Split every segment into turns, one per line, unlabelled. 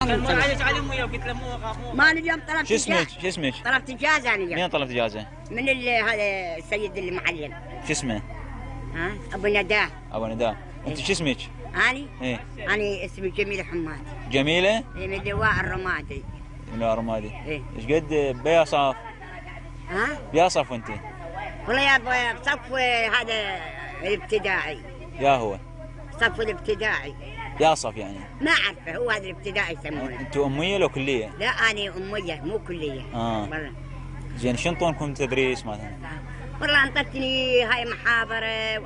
كان مر
سنة.
عليك على امي وقلت له مو
ما أنا اليوم طلبت
شو اسمك؟
إجازة.
شو اسمك؟
طلبت إجازة أنا اليوم
مين طلبت اجازه؟
من هذا السيد المعلم.
شو اسمه؟
ها أبو نداه.
ابو نداء. انت شو اسمك؟
أني
ايه
أنا اسمي جميل حماد.
جميله؟
من لواء الرمادي.
من رمادي.
إيه.
ايش قد بيصف؟
ها
بيصف انت؟
والله يا أبو صف هذا الابتدائي.
يا هو
صف الابتدائي
ياصف يعني.
ما أعرفه، هو هذا الابتدائي يسمونه.
انتوا اميه لو كليه؟
لا أنا أمية مو كلية. والله
زين شو انطونكم تدريس مثلا؟
والله أنطتني هاي محاضرة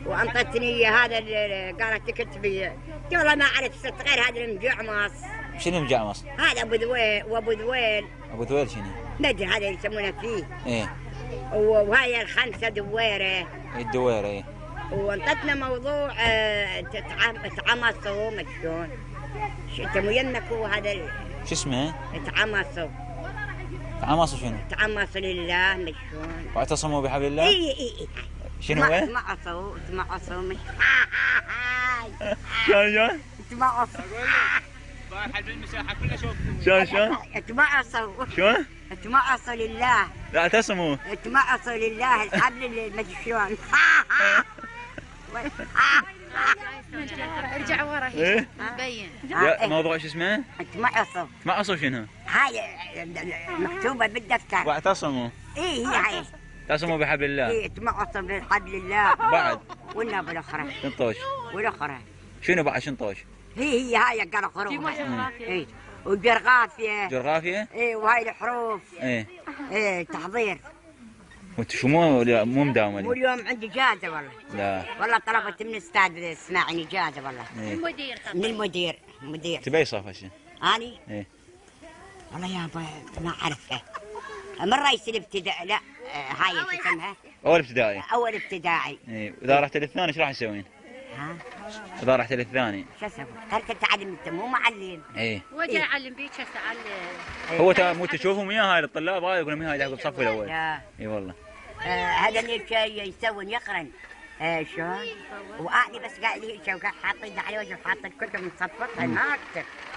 وأنطتني هذا اللي قالت تكتبي. قلت والله ما أعرف صرت غير هذا المجعمص.
شنو مجعمص؟
هذا أبو ذويل وأبو ذويل
ابو ذويل شنو؟
ندري هذا اللي يسمونه فيه.
ايه
وهاي الخمسة دويرة.
الدويره ايه.
وانطتنا موضوع تعمصوا مشلون. انت وينك وهذا
شو اسمه؟
تعمصوا.
تعمصوا شنو؟
تعمصوا لله مشلون.
واعتصموا بحبل الله؟
اي
شنو هو؟
تمعصوا مش
شلون؟
تمعصوا
رايح بالمساحه كلها شوف.
شلون؟
تمعصوا
شلون؟
تمعصوا لله.
لا اعتصموا.
تمعصوا لله الحبل مشلون.
ارجع ورا
ايه؟
مبين.
موضوع شو اسمه؟
تمعصوا.
تعمصوا شنو؟
هاي مكتوبة بالدفتر.
واعتصموا.
ايه هي هاي.
اعتصموا بحبل الله.
ايه تمعصوا بحبل الله.
بعد
والنبي الأخرى.
شنطوش.
والأخرى.
شنو بعد شنطوش؟
هي هاي قرقرون. ايه وجرغافية.
جغرافيا؟
ايه وهاي الحروف.
ايه.
ايه تحضير.
وانت شو مو مداومه دي؟
واليوم عندي جازة والله.
لا.
والله طلبت من استاذ اسماعيلي جازة والله.
إيه.
المدير
من المدير. مدير.
تبي صف هسه؟
اني؟
ايه.
والله يا ما اعرفه. من رئيس الابتدائي لا هاي شو اسمها؟
اول ابتدائي.
اول ابتدائي.
ايه. اذا رحت للثاني ايش راح تسوين؟
ها؟
اذا رحت للثاني.
شو اسوي؟ قلت تعلم انت مو معلم.
ايه.
وجه اعلم بيك هسه على
هو مو تشوفهم وياه هاي الطلاب هاي يقولون هاي يحضر بالصف الاول.
لا.
اي والله.
هذا اللي يسوون يقرن. شلون؟ وأهلي بس قاعد لي هيك وقاعد حاطين على وجهه وحاطين الكتب مصفطها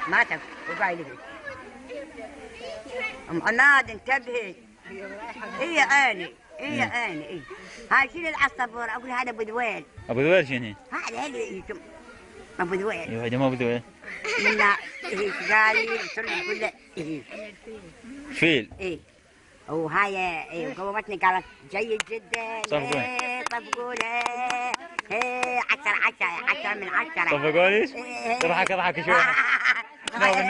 ما تكتب وقاعد لي هيك. ام عناد انتبهي. اي عيني اي عيني اي. هاي شنو العصفور؟ اقول هذا ابو ذويل.
ابو ذويل شنو؟
هذا اللي ابو ذويل.
ايوه هذا ما ابو ذويل.
منا هيك قال لي قلت له يقول له اي.
فيل.
اي. وهاي وقومتني قالت جيد جدا.
صفقوا.
صفقوا له. 10 من 10.
صفقوا ليش؟ اضحك شوي.